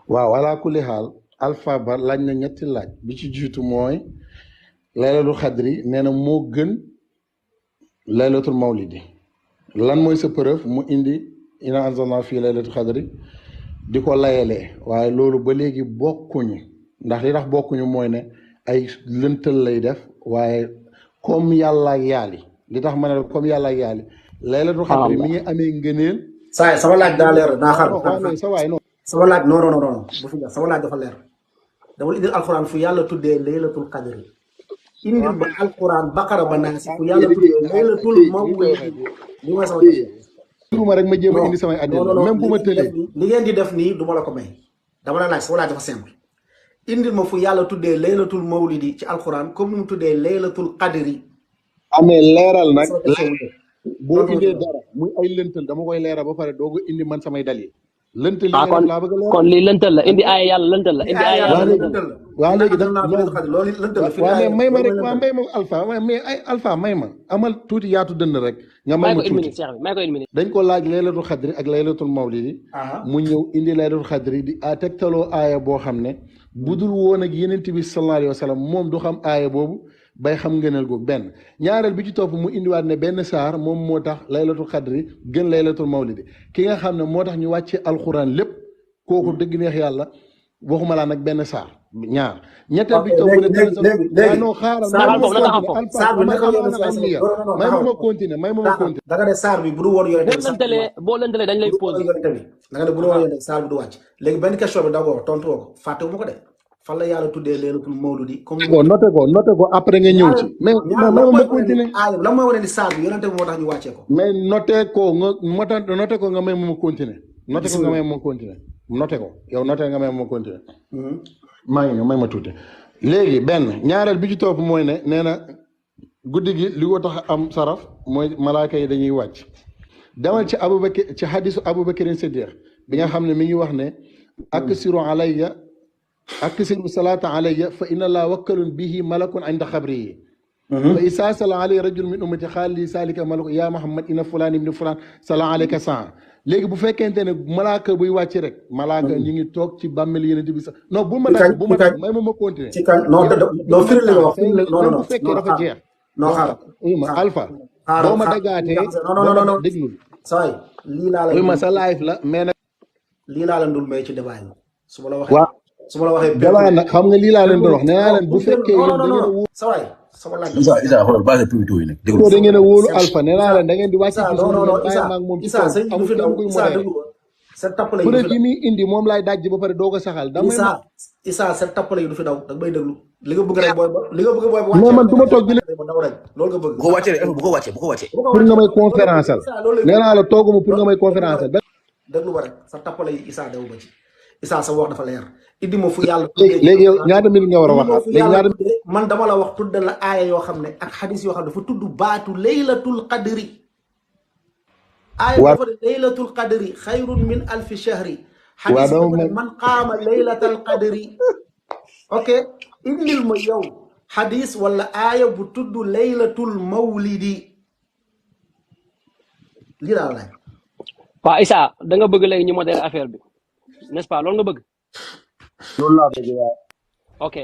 waaw ala kulli xaal alpha ba laaj na ñetti laaj bi ci jiitu mooy laylatul xadri nee na moo gën laylatul mawlidi lan mooy sa preuve mu indi ina anzalna fii laylatul xadri di ko layalee waaye loolu ba léegi bokkuñu ndax li tax bokkuñu mooy ne ay lëntal lay def waaye comme yàlla ak yàlli li tax ma ne la comme yàlla ak yàlli laylatul xadri mi ngi amee ngëneel saa sama laaj daa leer naa xaar sa waay non sama laaj non bu fi sama laaj dafa leer dama indil alxuraan fu yàlla tuddee laylatul qadri indil ba alxuraan baqara ba naasi fu yàlla tuddee laylatul mawlidi li mooy sama ma rek ma jéem a indi samay àddina même bu ma tëlee li ngeen di def nii du ma la ko may dama la laaj sama laaj dafa simple indil ma fu yàlla tuddee laylatul mawlidi ci alxuraan comme ni mu tuddee laylatul qadri amee leeral nag boo indee dara muy ay lëntal dama koy leeral ba pare dooga indi man samay dalil lëntal li nga laa bëgg a leeral kon lii lëntal la indi aaya yàlla lëntal la indi aaya yàlla lëntal la waaw léegi loolu lëntal la waaw mais may ma rek waaw may ma alpha mais ay alpha may ma amal tuuti yaatu dënn rek nga may ma tuuti may ko une minute dañ ko laaj laylatul xadri ak laylatul mawlidi mu ñëw indi laylatul xadri di tegtaloo aaya boo xam ne budul woon ak yenent bi sallallahu alayhi wa sallam moom du xam aaya boobu bay xam ngëneel googu benn ñaareel bi ci topp mu indiwaat ne benn saar moom moo tax laylatul xadri gën laylatul mawlidi ki nga xam ne moo tax ñu wàcce alxuraan lépp kooku dëgg neex yàlla waxuma laa nag benn saar ñaar ñetteel bi ci topp léegi non xaaral may ma continuer da nga ne saar bi bu du woon yonent bi boo lëntalee dañ lay posé da nga ne bu du woon yonent bi saar bi du wàcc léegi benn question bi d'abord tontu woo ko fàtte wu ma ko de fan la yàlla tuddee laylatul mawlidi comme noté ko après nga ñëw ci mais ma continuer lan mooy wane ni saar bi yonent bi moo tax ñu wàccee ko mais noté ko nga may ma continuer noté ko nga may ma continuer noté ko yow noté nga may ma continuer maa ngi ñëw may ma tuuti léegi benn ñaareel bi ci topp mooy ne nee na guddi gi li ko tax am saraf mooy malaaka yi dañuy wàcc demal ci Abubakar ci hadisu Abubakarin Siddiq bi nga xam ne mi ngi wax ne aksiru alayya aksiru salaata alayya fa inna laa wakkalun bihi malakun inda xabrihi fa isaa sala alayhi rajul min ummati xaali salika malak yaa Muhammad inna fulaan ibni fulaan sala alayka saa léegi bu fekkente ne malaaka buy wàcc rek malaaka ñu ngi toog ci bàmmeel yeneen bi sax non bu ma dagg may ma continuer ci kan non firi la wax non bu fekkee dafa jeex ma alpha boo ma daggaatee non déglul saay lii laa la ma sa live la mais nag lii laa la ndul may ci débat yi su ma la waxee débat nag xam nga lii laa leen doon wax nee naa leen bu fekkee yéen da ngeen a wóolu sawaay sama laaj Isa xoolal base plutôt yi nag da ngeen a wóolu alpha nee naa leen da ngeen di wàcc ci Isa sëñ bi fi daw Isa dëgg sa tappale yi yi muy indi moom laay dajj ba pare doo ko saxal Isa sa tappale yi du fi daw da may déglu li nga bëgg rek booy li nga bëgg booy mais man du ma toog di daw rek loolu nga bëgg bu ko wàccee pour nga may conférence al nee naa la tooguma pour nga may conférence al déglu ba rek sa tappale yi Isa daw ba ci Isa sa wax dafa leer indi ma fu yàlla léegi yow ñaata minute nga war a waxaat léegi ñaata man dama la wax tudd la aaya yoo xam ne ak xadis yoo xam ne dafa tudd baatu laylatul qadri aaya dafa ne laylatul qadri xayrun min alfi shahri xadis dafa ne man qaama laylatal qadri ok indil ma yow xadis wala aaya bu tudd laylatul mawlidi lii laa laaj waaw Issa da nga bëgg léegi ñu modéré affaire bi n'est-ce pas loolu nga bëgg loolu laa bëgg waaw ok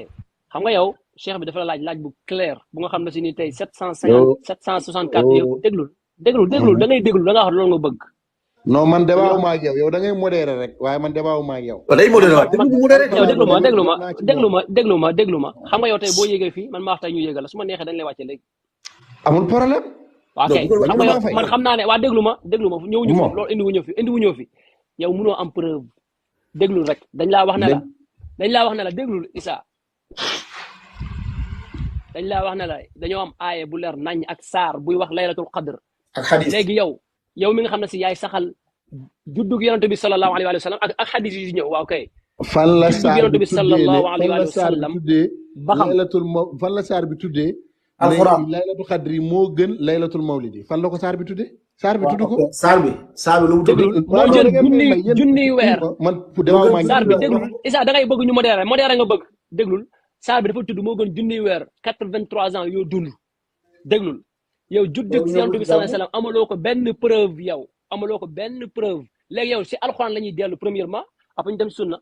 xam nga yow cheikh bi dafa la laaj bu clair bu nga xam ne si ni tey 764 yow déglul da ngay déglu da nga wax loolu nga bëgg non man débat wu ma ak yow da ngay modéré rek waaye man débat wu ma ak yow day modéré waat yow déglu ma xam nga yow tey boo yégee fii man ma wax tey ñu yégal la su ma neexee dañ lay wàcce léegi amul problème ok xam nga yow man xam naa ne waa déglu ma ñëwuñu fi loolu indi wuñu fi yow mënoo am preuve déglul rek dañ laa wax ne la déglul Issa dañ laa wax ne la dañoo am aaye bu leer nañ ak saar buy wax laylatul qadr ak xadis léegi yow mi nga xam ne si yaay saxal juddug yonent bi sallallahu alayhi wa sallam ak xadis yi ñëw waaw kay fan la saar bi sallallahu alayhi wa sallam ba xam fan la saar bi tuddee alxuraan laylatul qadri moo gën laylatul mawlidi fan la ko saar bi tuddee saar bi tudd ko saar bi lu mu tudd moo jël junniy weer man pour débat ma saar bi déglul Issa da ngay bëgg ñu modéré nga bëgg déglul saar bi dafa tudd moo gën junniy weer 83 ans yoo dund déglul yow juddug si yonent bi sallallahu alayhi wasallam amaloo ko benn preuve léegi yow si alxuraan la ñuy dellu premièrement après ñu dem sunna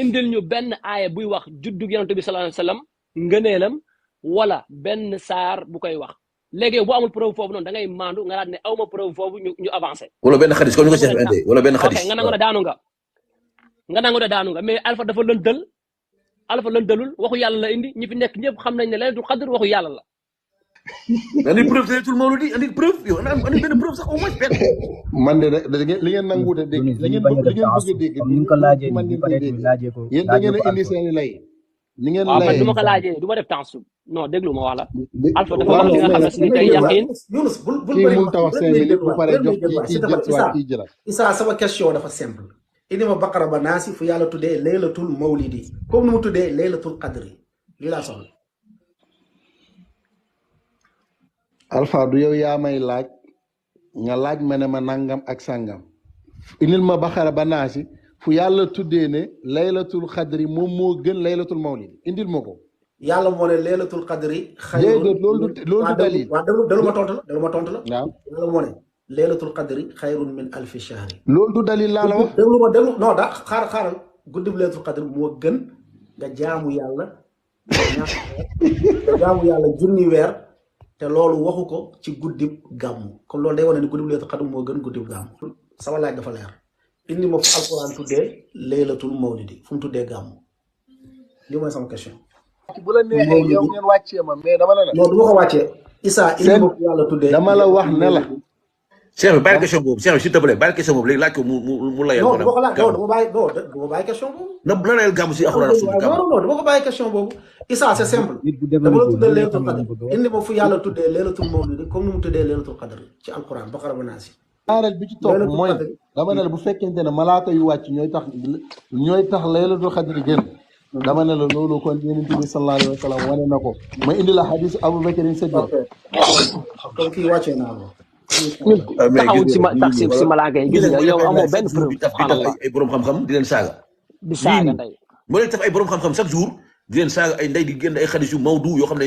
indil ñu benn aaya buy wax juddug yonent bi sallallahu alayhi wasallam ngëneelam wala benn saar bu koy wax léegi bu amul preuve foofu noonu da ngay maandu nga daal ne aw ma preuve foofu ñu avancé. wala benn xadis comme ni ko Cheikh bi indee wala benn xadis. ok nga nangu ne daanu nga mais Alpha dafa lëndalul waxu yàlla la indi ñi fi nekk ñëpp xam nañ ne laylatul qadr waxu yàlla la. andi preuve laylatul mawludi andi preuve yow andi benn preuve sax au moins benn. man de li ngeen nanguwut a dégg li ngeen bëgg a dégg comme ni nga ko laajee man nii ngeen koy laajee dégg ko yéen da ngeen a indi seen i lay ni ngeen waaw man layee du ma ko laajee du ma def temps non déglu ma wax la Alpha dafa wax li nga xam ne si tey yaqin Yunus bul kii mun ta wax 5 minutes bu pare jox kii jël si waat kii jëlaat Issa sama question dafa simple indi ma baqara ba naasi fu yàlla tuddee laylatul mawlidi comme nu mu tuddee laylatul qadri lii laa soxla Alpha du yow yaa may laaj nga laaj ma ne ma nangam ak sangam indil ma baxara ba naasi fu yàlla tuddee ne laylatul xadri moom moo gën laylatul mawlidi indil ma ko yàlla moo ne laylatul qadri déedéet loolu du dalil waaw delu ma tontu la waaw yàlla moo ne laylatul qadri xayrun min alfi shahri loolu du dalil laa la wax déglu non daa xaaral guddi bu laylatul qadri moo gën nga jaamu yàlla junni weer te loolu waxu ko ci guddib gàmmu kon loolu day wane ni guddi bu laylatul qadri moo gën guddib gàmmu sama laaj dafa leer indi ma fu alquran tuddee laylatul mawlidi fu mu tuddee gàmmu lii mooy sama question bu la neexee yow ngeen wàccee ma mais dama la non du ma ko wàccee Issa indi ma fu yàlla tuddee dama la wax ne la Cheikh bi bàyyi question boobu Cheikh bi s'il te plaît bàyyi question boobu léegi laaj ko mu layal non du ma ko laaj non du ma bàyyi question boobu na layal gàmmu si alxuraan suñu gàmmu non du ma ko bàyyi question boobu Issa c'est simple dama la tuddee laylatul qadr indi ma fu yàlla tuddee laylatul mawlidi comme ni mu tuddee laylatul qadr ci alquran baqara ba naasi ñaareel bi ci topp mooy dama ne la bu fekkente ne malaaka yu wàcc ñooy tax laylatul xadri gën dama ne la loolu kon yonent bi sallallahu alayhi wa sallam wane na ko ma indi la xadis Abubakar Siddiq kon kii wàccee naa ko taxawul si malaaka yi gis nga yow amoo benn preuve di taf ay borom xam-xam di leen saaga di saaga ndey moo leen taf ay borom xam-xam chaque jour di leen saaga ay ndey di génn ay xadis yu mawdu yoo xam ne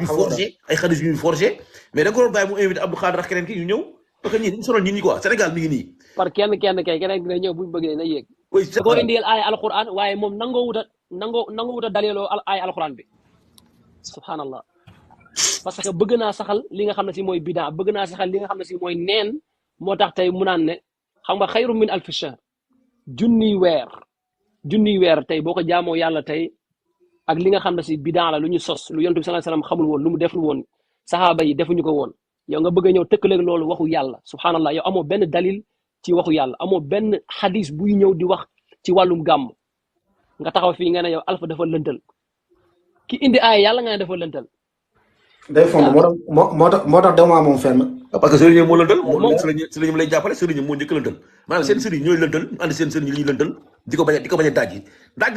yu forgé ay xadis yu forgé mais da nga ko doon bàyyi mu invité Abdou Khadre ak keneen ki ñu ñëw parce que ñii dañu sonal nit ñi quoi Sénégal mi ngi nii par kenn kay keneen dina ñëw buñu bëggee na yéeg koo indil ay alquran waaye moom nangoo wuta daliloo ay alquran bi subhanallah parce que bëgg naa saxal li nga xam ne si mooy bidaa bëgg naa saxal li nga xam ne si mooy neen moo tax tey mu naan ne xam nga xayru min alfi shahr junniy weer tey boo ko jaamoo yàlla tey ak li nga xam ne si bidaa la lu ñu sos lu yonent bi sallallahu alayhi wasallam xamul woon lu mu deful woon saxaaba yi defuñu ko woon yow nga bëgg a ñëw tëkkaleeg loolu waxu yàlla subhanallah yow amoo benn dalil ci waxu yàlla amoo benn xadis buy ñëw di wax ci wàllum gàmm nga taxaw fii nga ne yow Alpha dafa lëntal ki indi aaya yàlla nga ne dafa lëntal day fond moo tax dama moom fenn parce que sëriñ moo lëntal sëriñ lay jàppale sëriñ moo njëkk lëntal maanaam seen sëriñ ñooy lëntal ànd seen sëriñ li ñuy lëntal di ko bañ a daaj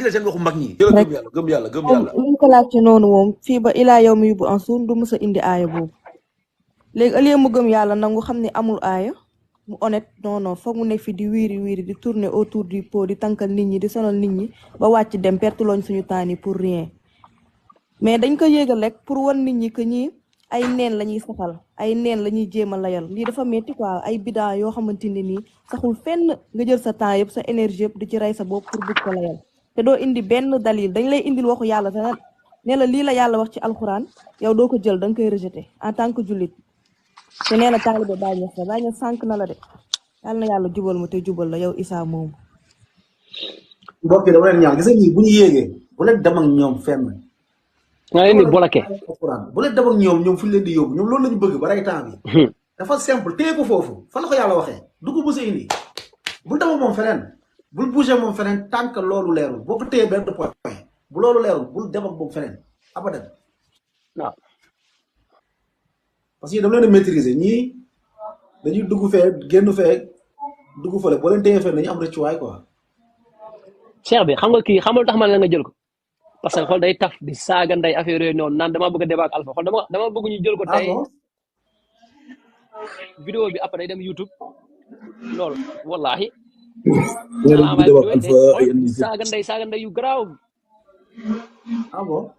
la seen waxu mag ñi gëm yàlla ñu ko laajte noonu moom fii ba ilaa yow mi yóbbu en suun du mës a indi aaya boobu léegi ëllëgee mu gëm yàlla nag mu xam ne amul aaya mu honnête non foog mu nekk fi di wiiri di tourner autour du pot di tànkal nit ñi di sonal nit ñi ba wàcc dem perte looñ suñu temps yi pour rien mais dañ ko yéegal rek pour wan nit ñi que ñi ay neen la ñuy saxal ay neen la ñuy jéem a layal lii dafa metti quoi ay bidaa yoo xamante ne nii saxul fenn nga jël sa temps yëpp sa énergie yëpp di ci rey sa bopp pour bëgg ko layal te doo indi benn dalil dañ lay indil waxu yàlla te ne la lii la yàlla wax ci alxuraan yow doo ko jël da nga koy rejeter en tant que jullit te nee na taalibe Baay Ñas la Baay Ñas sànq na la de yàlla na yàlla jubal ma te jubal la yow Issa moomu. mbokk yi dama leen ñaan gis nga ñii bu ñu yéegee bu leen dem ak ñoom fenn. nga leen di bloqué. bu leen dem ak ñoom fu ñu leen di yóbbu ñoom loolu la ñu bëgg ba rey temps bi. dafa simple téye ko foofu fan la ko yàlla waxee du ko mës a indi bul dem ak moom feneen bul bouger moom feneen tant que loolu leerul boo ko téye benn point bu loolu leerul bul dem ak moom feneen abadan. waaw. parce que dama leen a maîtriser ñii dañuy dugg fee génn fee dugg fële boo leen téye fee dañu am rëccuwaay quoi. Cheikh bi xam nga kii xamul tax ma la nga jël ko parce que xool day taf di saaga nday affaire yooyu noonu naan dama bëgg a débat ak Alpha xool dama bëgg ñu jël ko tey vidéo bi après day dem YouTube loolu wallahi saaga nday yu garaaw ah bon